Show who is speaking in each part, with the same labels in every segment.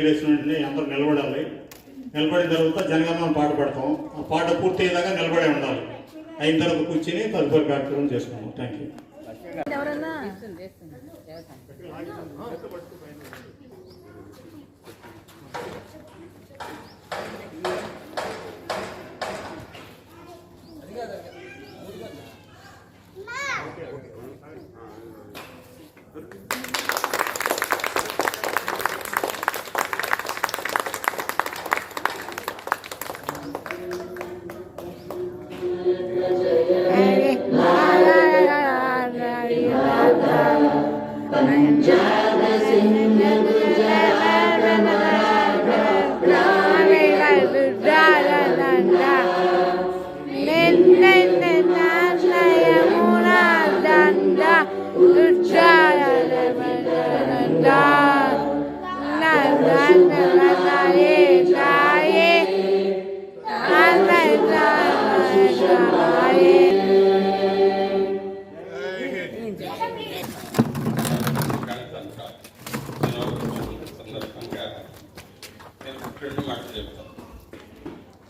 Speaker 1: లేచిన వెంటనే అందరూ నిలబడాలి. నిలబడిన తర్వాత జనగణమన పాట పాడతాం. ఆ పాట పూర్తి అయ్యేదాకా నిలబడే ఉండాలి. అయిన తర్వాత కూర్చొని తదుపరి కార్యక్రమం చేసుకున్నాం. Thank you.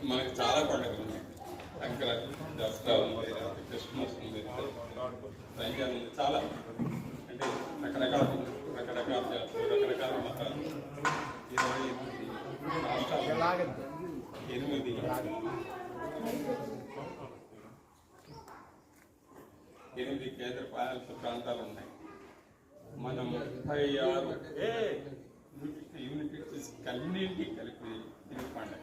Speaker 2: మనకి చాలా పండుగలు ఉన్నాయి. సంక్రాంతి, దసరా ఉంది, క్రిస్మస్ ఉంది, రంజాన్ ఉంది. చాలా అంటే రకరకాల జాతులు, రకరకాల మతాలు, 28 రాష్ట్రాలు, 8 కేంద్ర పాలిత ప్రాంతాలు ఉన్నాయి. మనం 36 యూనిట్స్ కన్నింటి కలిపి ఇది పండుగ.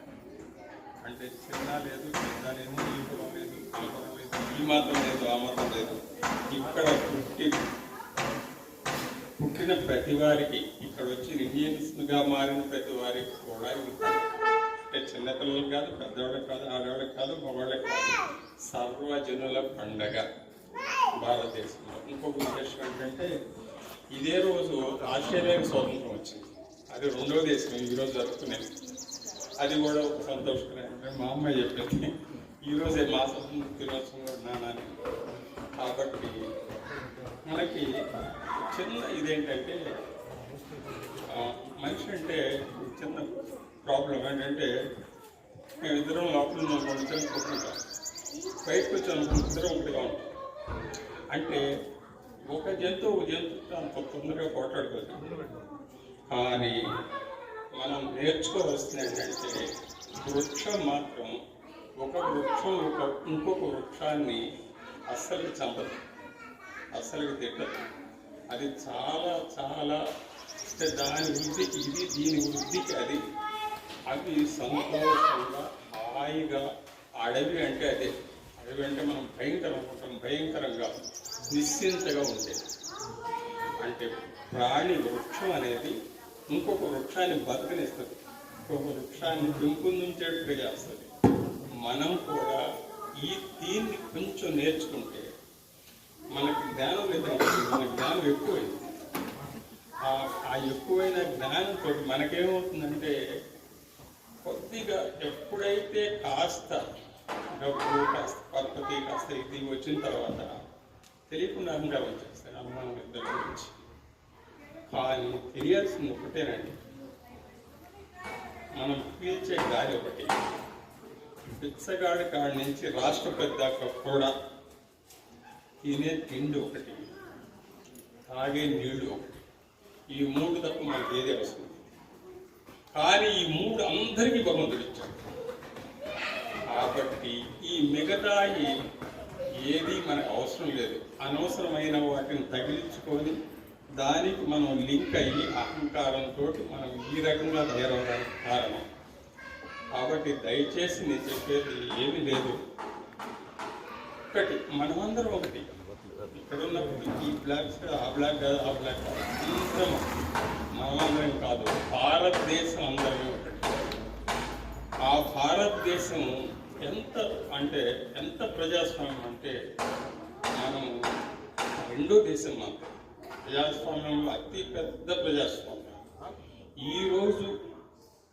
Speaker 2: అంటే చిన్న లేదు, పెద్ద లేదు, ఈ కులం లేదు, ఆ కులం లేదు, ఈ మాత్రం లేదు, ఆ మాత్రం లేదు. ఇక్కడ పుట్టిన ప్రతి వారికి, ఇక్కడ వచ్చి ఇండియన్స్గా మారిన ప్రతి వారికి కూడా అంటే చిన్నపిల్లలకు కాదు, పెద్దవాళ్ళకి కాదు, ఆడవాళ్ళకి కాదు, మగవాళ్ళకి కాదు, సర్వజనుల పండగ భారతదేశంలో. ఇంకొక విశేషం ఏంటంటే ఇదే రోజు ఆస్ట్రేలియాకి స్వాతంత్రం వచ్చింది. అది 2వ దేశం ఈరోజు జరుపుకునేది. అది కూడా ఒక సంతోషకరమైన. మా అమ్మాయి చెప్పింది ఈరోజే మా స్వాతంత్ర దినోత్సవం ఉన్నానని. కాబట్టి మనకి చిన్న ఇదేంటంటే మనిషి అంటే చిన్న ప్రాబ్లం ఏంటంటే మేమిద్దరం లోపల కొనుక్కుంటాం, బయటకు వచ్చి ఇద్దరం ఒకటిగా ఉంటాం. అంటే ఒక జంతువు అంత తొందరగా పోటాడుకోవచ్చు. కానీ మనం నేర్చుకోవాల్సింది ఏంటంటే వృక్షం మాత్రం ఒక వృక్షం ఇంకొక వృక్షాన్ని అస్సలు చంపదు, అస్సలు తిట్టదు. అది చాలా చాలా దాని వృద్ధికి ఇది, దీని వృద్ధికి అది. అవి సంతోషంగా హాయిగా. అడవి అంటే అదే. అడవి అంటే మనం భయంకరం అనుకుంటాం, భయంకరంగా నిశ్చింతగా ఉండేది. అంటే ప్రాణి వృక్షం అనేది ఇంకొక వృక్షాన్ని బతకనిస్తుంది, ఇంకొక వృక్షాన్ని పెంపొందించేట్టుగా చేస్తుంది. మనం కూడా దీన్ని కొంచెం నేర్చుకుంటే మనకి జ్ఞానం లేదంటే మన జ్ఞానం ఎక్కువైంది. ఆ ఎక్కువైన జ్ఞానంతో మనకేమవుతుందంటే కొద్దిగా ఎప్పుడైతే కాస్త డబ్బు, కాస్త పరపతి, కాస్త ఇది వచ్చిన తర్వాత తెలియకుండా అహంకారం వచ్చేస్తాయి అనుమానం ఇద్దరి గురించి. కానీ తెలియాల్సింది ఒకటేనండి, మనం పీల్చే గాలి ఒకటి. పిచ్చగాడి కాడి నుంచి రాష్ట్రపతి దాకా కూడా తినే తిండి ఒకటి, తాగే నీళ్లు ఒకటి. ఈ 3 తప్ప మనకి ఏది అవసరం. కానీ ఈ 3 అందరికీ భగవంతుడు ఇచ్చాడు. కాబట్టి ఈ మిగతా ఏది మనకు అవసరం లేదు. అనవసరమైన వాటిని తగిలించుకొని దానికి మనం లింక్ అయ్యి అహంకారంతో మనం ఈ రకంగా తయారవడానికి కారణం. కాబట్టి దయచేసి నేను చెప్పేది ఏమీ లేదు. ఒకటి, మనమందరం ఒకటి. ఇక్కడ ఉన్నప్పుడు ఈ బ్లాక్స్ ఆ బ్లాక్ కాదు, ఆ బ్లాక్ కాదు, అందరం మనమందరం కాదు, భారతదేశం అందరం ఒకటి. ఆ భారతదేశం ఎంత ప్రజాస్వామ్యం అంటే మనం 2వ దేశం మాత్రం. ప్రజాస్వామ్యంలో అతి పెద్ద ప్రజాస్వామ్యం. ఈరోజు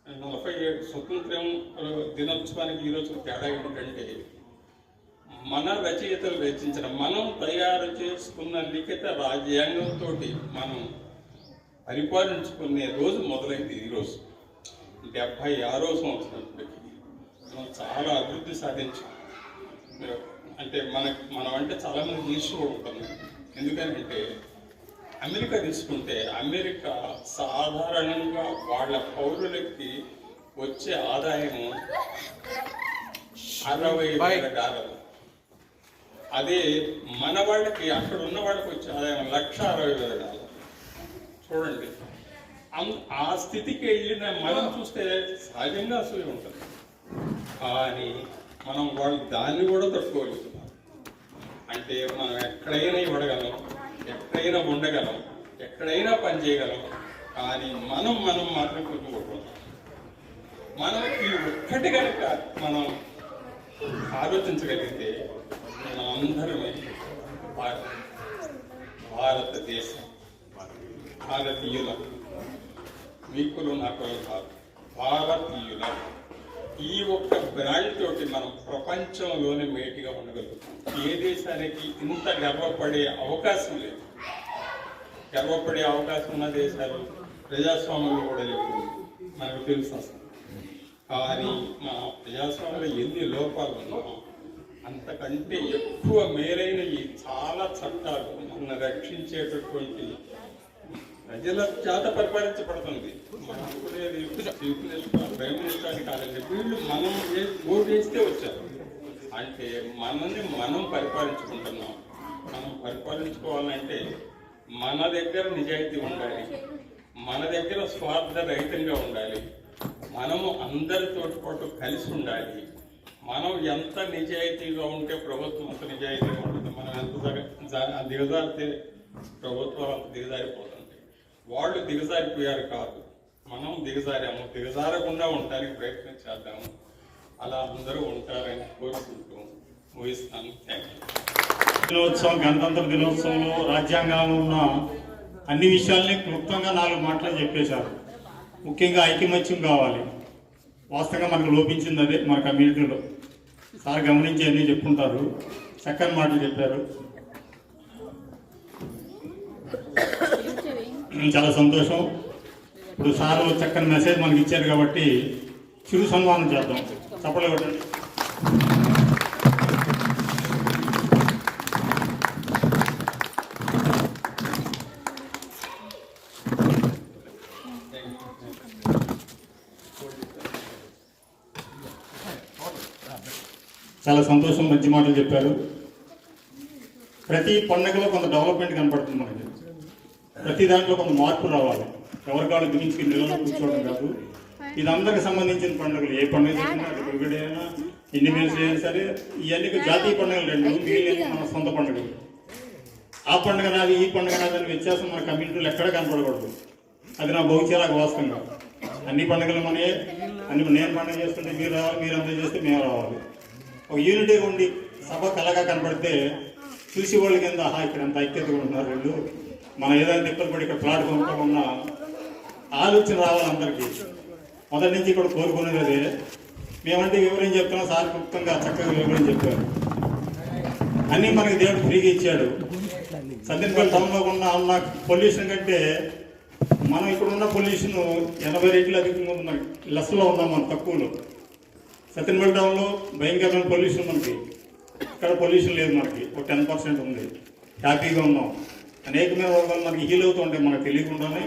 Speaker 2: 47 స్వతంత్రం దినోత్సవానికి ఈరోజు తేడా ఏంటంటే మన రచయితలు రచించిన, మనం తయారు చేసుకున్న లిఖిత రాజ్యాంగంతో మనం పరిపాలించుకునే రోజు మొదలైంది ఈరోజు. 76వ సంవత్సరం ఇప్పటికి మనం చాలా అభివృద్ధి సాధించాం. అంటే మనం అంటే చాలామంది తీసుకోకుంటున్నాం. ఎందుకంటే అమెరికా తీసుకుంటే అమెరికా సాధారణంగా వాళ్ళ పౌరులకి వచ్చే ఆదాయము $60,000. అదే మన వాళ్ళకి అక్కడ ఉన్న వాళ్ళకి వచ్చే ఆదాయం $1,60,000. చూడండి, ఆ స్థితికి వెళ్ళిన మనం చూస్తే సహజంగా అసూయ ఉంటుంది. కానీ మనం వాళ్ళు దాన్ని కూడా తట్టుకోగలుగుతున్నాం. అంటే మనం ఎక్కడైనా ఇవ్వగలం, ఎక్కడైనా ఉండగలం, ఎక్కడైనా పని చేయగలం. కానీ మనం మాత్రం కొట్టుకోకూడదు. మనం ఈ ఒక్కటి కనుక మనం ఆలోచించగలిగితే మనందరమే భారతదేశం, భారతీయుల, మీకులు నాకు కాదు, భారతీయుల ఈ ఒక్క బ్రాండ్ తోటి మనం ప్రపంచంలోనే మేటిగా ఉండగలుగుతాం. ఏ దేశానికి ఇంత గర్వపడే అవకాశం లేదు. గర్వపడే అవకాశం ఉన్న దేశాలు ప్రజాస్వామ్యంలో కూడా లేవు, మనకు తెలుసు అసలు. కానీ మా ప్రజాస్వామ్యంలో ఎన్ని లోపాలు ఉన్నాయో అంతకంటే ఎక్కువ మేలైన ఈ చాలా చట్టాలు మన రక్షించేటటువంటి ప్రజల చేత పరిపాలించబడుతుంది. మనం అనుకునేది చీఫ్ మినిస్టర్, ప్రైమ్ మినిస్టర్ అని కాదండి. వీళ్ళు మనం ఓటు వేస్తే వచ్చారు. అంటే మనల్ని మనం పరిపాలించుకుంటున్నాం. మనం పరిపాలించుకోవాలంటే మన దగ్గర నిజాయితీ ఉండాలి, మన దగ్గర స్వార్థ రహితంగా ఉండాలి, మనము అందరితో పాటు కలిసి ఉండాలి. మనం ఎంత నిజాయితీగా ఉంటే ప్రభుత్వం అంత నిజాయితీగా ఉంటుంది. మనం ఎంత దిగజారితే ప్రభుత్వాలు అంత దిగజారిపోతుంది. వాళ్ళు దిగజారిపోయారు కాదు, మనం దిగజారాము. దిగజారకుండా ఉండడానికి ప్రయత్నం చేద్దాము. అలా అందరూ ఉంటారని కోరుకుంటూ ముగిస్తాను. Thank you.
Speaker 1: దినోత్సవం, గణతంత్ర దినోత్సవంలో రాజ్యాంగంలో ఉన్న అన్ని విషయాల్ని క్లుప్తంగా 4 మాటలు చెప్పేశారు. ముఖ్యంగా ఐకమత్యం కావాలి. వాస్తవంగా మనకు లోపించింది అదే మన కమ్యూనిటీలో. సార్ గమనించి అన్నీ చెప్పుకుంటారు. చక్కని మాటలు చెప్పారు. చాలా సంతోషం. ఇప్పుడు సార్ చక్కని మెసేజ్ మనకి ఇచ్చారు కాబట్టి చిరు సన్మానం చేద్దాం. చప్పట్లు కొట్టండి. చాలా సంతోషం, మంచి మాటలు చెప్పారు. ప్రతి పండుగలో కొంత డెవలప్మెంట్ కనపడుతుంది మనకి. ప్రతి దాంట్లో కొంత మార్పు రావాలి. ఎవరికాళ్ళు బిగించుకుని నిలవలో కూర్చోవడం కాదు. ఇది అందరికి సంబంధించిన పండుగలు. ఏ పండుగ జరిగినా, అది గుడిగడి అయినా, ఇండిపెండెన్స్ డే అయినా సరే, ఇవన్నీ జాతీయ పండుగలు 2, మిగిలిన మన సొంత పండుగలు. ఆ పండుగ నాది, ఈ పండుగ నాది అని వ్యత్యాసం మన కమ్యూనిటీలో ఎక్కడ కనపడకూడదు. అది నా భవిష్యత్తు వాస్తవంగా. అన్ని పండుగలు మనయే. అన్ని నేను పండుగ చేస్తుంటే మీరు రావాలి, మీరు అందరూ చేస్తే మేము రావాలి. ఒక యూనిటీ ఉండి సభ కలగా కనపడితే చూసి వాళ్ళ కింద ఇక్కడ అంత ఐక్యతగా ఉంటున్నారు వీళ్ళు, మనం ఏదైనా తిప్పలు పడి ఇక్కడ ప్లాట్ కొనుక్కోకుండా ఆలోచన రావాలి అందరికీ. మొదటి నుంచి ఇక్కడ కోరుకునేది అదే. మేమంటే వివరం చెప్తున్నాం, సార్ క్లుప్తంగా చక్కగా వివరం చెప్పారు. అన్నీ మనకి దేవుడు ఫ్రీగా ఇచ్చాడు. సత్యనపల్లి టౌన్లో ఉన్న పొల్యూషన్ కంటే మనం ఇక్కడ ఉన్న పొల్యూషన్ 80 రెట్లు అధికంగా ఉంది. మనకి లెస్లో ఉన్నాం మనం, తక్కువలో. సత్యనపల్లి టౌన్లో భయంకరమైన పొల్యూషన్ మనకి. ఇక్కడ పొల్యూషన్ లేదు మనకి, ఒక 10% ఉంది. హ్యాపీగా ఉన్నాం. అనేకమైన రోగాలు మనకి హీల్ అవుతూ ఉంటాయి. మనకు తెలియకుండానే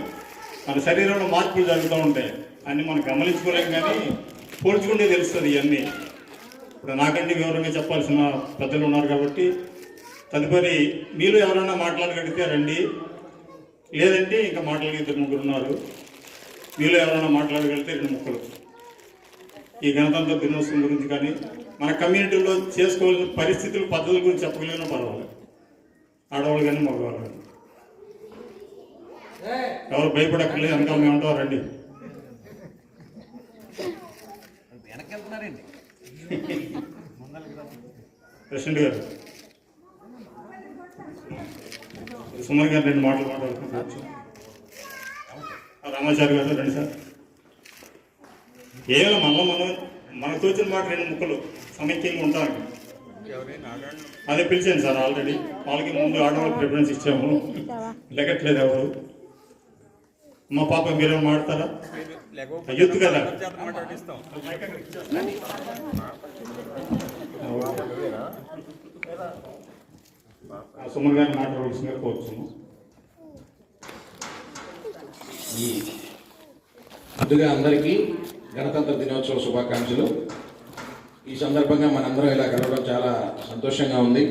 Speaker 1: మన శరీరంలో మార్పులు జరుగుతూ ఉంటాయి. అన్నీ మనం గమనించుకోలేం, కానీ పోల్చుకుంటే తెలుస్తుంది ఇవన్నీ. ఇప్పుడు నాకంటే వివరంగా చెప్పాల్సిన పెద్దలు ఉన్నారు కాబట్టి తదుపరి మీరు ఎవరైనా మాట్లాడగలిగితే రండి, లేదంటే ఇంకా మాట్లాడే 2-3 ఉన్నారు. మీరు ఎవరైనా మాట్లాడగలిగితే 2 ముక్కలు ఈ గణతంత్ర దినోత్సవం గురించి కానీ మన కమ్యూనిటీలో చేసుకోవాల్సిన పరిస్థితులు, పద్ధతుల గురించి చెప్పగలిగినా పర్వాలేదు. ఆడవాళ్ళు కానీ మగవాళ్ళు కానీ ఎవరు భయపడక్కర్లేదు. వెనకాల మేము ఉంటాం, రండి. ప్రెసిడెంట్ గారు, సుమన్ గారు 2 మాటలు మాట్లాడుకుంటారు. రామాచారి గారు రండి సార్. కేవలం మనకు తోచిన మాట 2 ముక్కలు సమైక్యంగా ఉంటారు. అదే పిలిచాను సార్ ఆల్రెడీ. వాళ్ళకి ముందు ఆడవాళ్ళకి ప్రిఫరెన్స్ ఇచ్చాము, లెక్కట్లేదు ఎవరు. మా పాప మీరేమో మాడతారా? యూత్ కదా. సుమన్ గారిని మాట్లాడవలసిందిగా కోరుతున్నాము.
Speaker 3: ముందుగా అందరికీ గణతంత్ర దినోత్సవ శుభాకాంక్షలు. ఈ సందర్భంగా మనందరం ఇలా కలవడం చాలా సంతోషంగా ఉంది.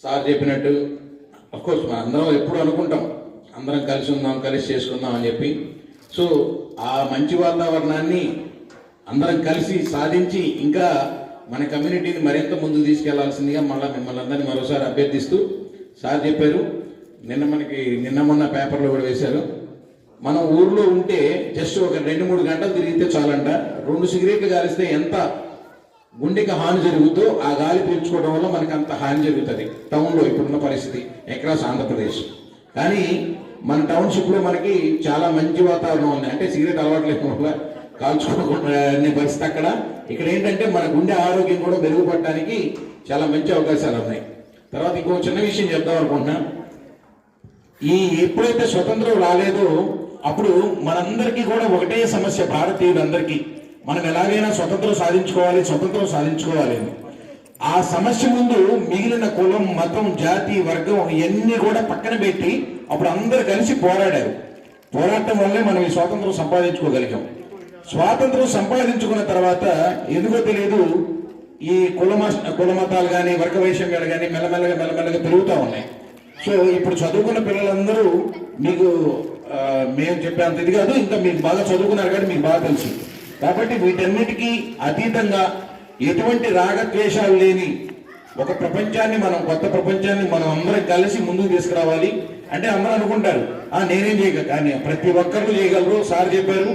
Speaker 3: సార్ చెప్పినట్టు అఫ్కోర్స్ మనందరం ఎప్పుడు అనుకుంటాం అందరం కలిసి ఉందాం, కలిసి చేసుకుందాం అని చెప్పి. సో ఆ మంచి వాతావరణాన్ని అందరం కలిసి సాధించి ఇంకా మన కమ్యూనిటీని మరింత ముందుకు తీసుకెళ్లాల్సిందిగా మిమ్మల్ని అందరినీ మరోసారి అభ్యర్థిస్తూ, సార్ చెప్పారు నిన్న మొన్న పేపర్లో కూడా వేశారు, మనం ఊర్లో ఉంటే జస్ట్ ఒక 2-3 గంటలు తిరిగితే చాలంట 2 సిగరెట్లు కాలిస్తే ఎంత గుండెకి హాని జరుగుతుందో ఆ గాలి పీల్చుకోవడం వల్ల మనకి అంత హాని జరుగుతుంది టౌన్లో ఇప్పుడున్న పరిస్థితి అక్రాస్ ఆంధ్రప్రదేశ్. కానీ మన టౌన్షిప్లో మనకి చాలా మంచి వాతావరణం ఉంది. అంటే సిగరెట్ అలవాటు లేకుండా వల్ల కాల్చుకోకుండా పరిస్థితి అక్కడ. ఇక్కడ ఏంటంటే మన గుండె ఆరోగ్యం కూడా మెరుగుపడడానికి చాలా మంచి అవకాశాలు ఉన్నాయి. తర్వాత ఇంకో చిన్న విషయం చెప్దాం అనుకుంటున్నా. ఎప్పుడైతే స్వతంత్రం రాలేదో అప్పుడు మనందరికీ కూడా ఒకటే సమస్య, భారతీయులందరికీ మనం ఎలాగైనా స్వతంత్రం సాధించుకోవాలి అని. ఆ సమస్య ముందు మిగిలిన కులం, మతం, జాతి, వర్గం ఇవన్నీ కూడా పక్కన పెట్టి అప్పుడు అందరు కలిసి పోరాడారు. పోరాటం వల్లే మనం ఈ స్వాతంత్రం సంపాదించుకోగలిగాం. స్వాతంత్రం సంపాదించుకున్న తర్వాత ఎందుకో తెలియదు ఈ కుల మతాలు కానీ వర్గ వైషమ్యాలు కానీ మెల్లమెల్లగా పెరుగుతూ ఉన్నాయి. సో ఇప్పుడు చదువుకున్న పిల్లలందరూ మీకు మేము చెప్పేంత ఇది కాదు, ఇంకా మీకు బాగా చదువుకున్నారు కాబట్టి మీకు బాగా తెలుసు. కాబట్టి వీటన్నిటికీ అతీతంగా ఎటువంటి రాగద్వేషాలు లేని ఒక ప్రపంచాన్ని కొత్త ప్రపంచాన్ని మనం అందరం కలిసి ముందుకు తీసుకురావాలి. అంటే అందరూ అనుకుంటారు నేనేం చేయగలను, కానీ ప్రతి ఒక్కరు చేయగలరు. సార్ చెప్పారు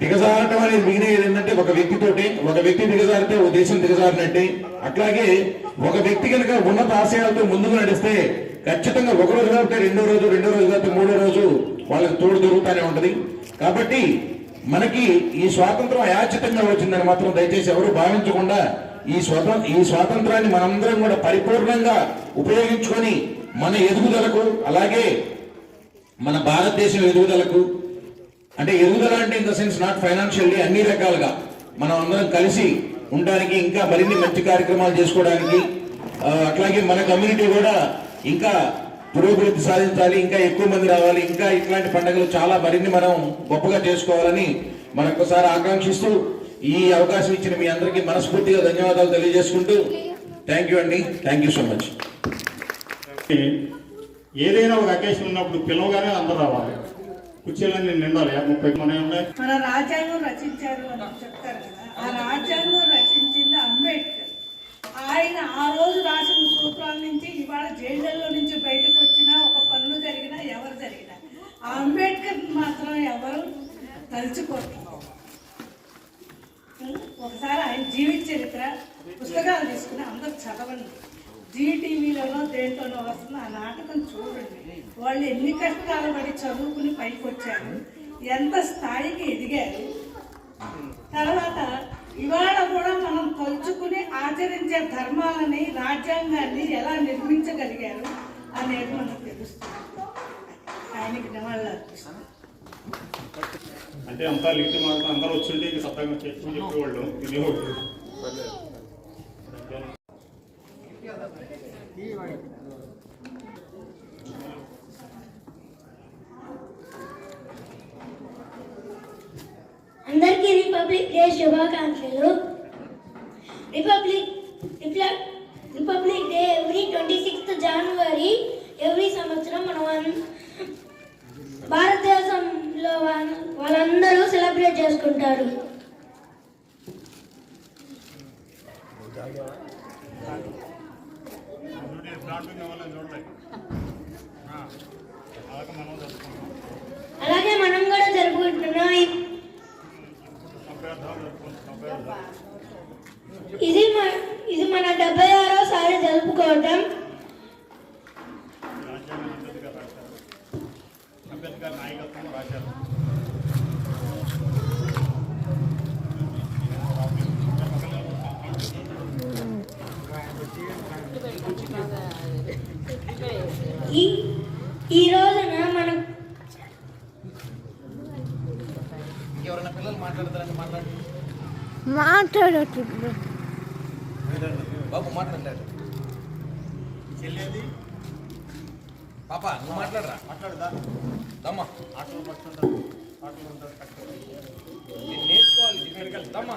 Speaker 3: దిగజారటం అనేది మిగిలినది ఏంటంటే ఒక వ్యక్తి దిగజారితే ఓ దేశం దిగజారినట్టే. అట్లాగే ఒక వ్యక్తి కనుక ఉన్నత ఆశయాలతో ముందుకు నడిస్తే ఖచ్చితంగా ఒక రోజు కాబట్టి రెండో రోజు కాబట్టి 3వ రోజు వాళ్ళకి తోడు దొరుకుతానే ఉంటది. కాబట్టి మనకి ఈ స్వాతంత్రం అయాచితంగా వచ్చిందని మాత్రం దయచేసి ఎవరు భావించకుండా ఈ స్వాతంత్రాన్ని మనందరం కూడా పరిపూర్ణంగా ఉపయోగించుకొని మన ఎదుగుదలకు, అలాగే మన భారతదేశం ఎదుగుదలకు, అంటే ఎదుగుదల అంటే in the sense not financially, అన్ని రకాలుగా మనం అందరం కలిసి ఉండడానికి, ఇంకా మరిన్ని మంచి కార్యక్రమాలు చేసుకోవడానికి, అట్లాగే మన కమ్యూనిటీ కూడా ఇంకా పురోభివృద్ధి సాధించాలి, ఇంకా ఎక్కువ మంది రావాలి, ఇంకా ఇట్లాంటి పండుగలు చాలా మరిన్ని మనం గొప్పగా చేసుకోవాలని మరొకసారి ఆకాంక్షిస్తూ ఈ అవకాశం ఇచ్చిన మీ అందరికీ మనస్ఫూర్తిగా ధన్యవాదాలు తెలియజేసుకుంటూ థ్యాంక్ యూ అండి. Thank you so much.
Speaker 1: ఏదైనా ఒక అకేషన్ ఉన్నప్పుడు పిలవగానే అందరూ రావాలి. కుర్చీలన్నీ నిండాలి. 30 మన ఉన్నాయి.
Speaker 4: మన రాజ్యాంగం రచించారు అని చెప్తారు కదా, ఆ రాజ్యాంగం రచించింది అంబేద్కర్. ఆయన ఆ రోజు రాసిన సూత్రాల నుంచి ఇవాళ జైళ్ళలో నుంచి బయటకు వచ్చినా, ఒక పనులు జరిగినా, ఎవరు జరిగినా ఆ అంబేద్కర్ మాత్రం ఎవరు తలుచుకోరు. ఒకసారి ఆయన జీవిత చరిత్ర పుస్తకాలు తీసుకుని అందరూ చదవండి. జీటీవీలోనో దేంట్లోనో వస్తుంది, ఆ నాటకం చూడండి. వాళ్ళు ఎన్ని కష్టాలు పడి చదువుకుని పైకి వచ్చారు, ఎంత స్థాయికి ఎదిగారు. తర్వాత ఇవాళ కూడా మనం తలుచుకుని ఆచరించే ధర్మాలని, రాజ్యాంగాన్ని ఎలా నిర్మించగలిగారు అనేది మనకు తెలుస్తుంది. ఆయనకి నివాళులు అర్పిస్తాం.
Speaker 1: అంటే అంతా లిఖిత మాట అందరూ వచ్చింటే ఇక సత్తంగా చెప్పేవాళ్ళు వినేవాళ్ళు.
Speaker 5: అందరికీ రిపబ్లిక్ డే శుభాకాంక్షలు. రిపబ్లిక్ డే ఎవ్రీ 26th జనవరి ఎవ్రీ సంవత్సరం మనం భారతదేశంలో వాళ్ళందరూ సెలబ్రేట్ చేసుకుంటారు. అలాగే మనం కూడా జరుపుకుంటున్నాం. ఇది మన 76వ జరుపుకోవటం.
Speaker 1: అంబేద్కర్ నాయకత్వం రాశారు.
Speaker 5: ఈ రోజున
Speaker 3: ఎవరైనా పిల్లలు మాట్లాడతారండి,
Speaker 6: మాట్లాడట్లేదు.
Speaker 3: బాబు మాట్లాడలేదు. పాప నువ్వు మాట్లాడరా, మాట్లాడదా దమ్మా నేర్చుకోవాలి. దమ్మా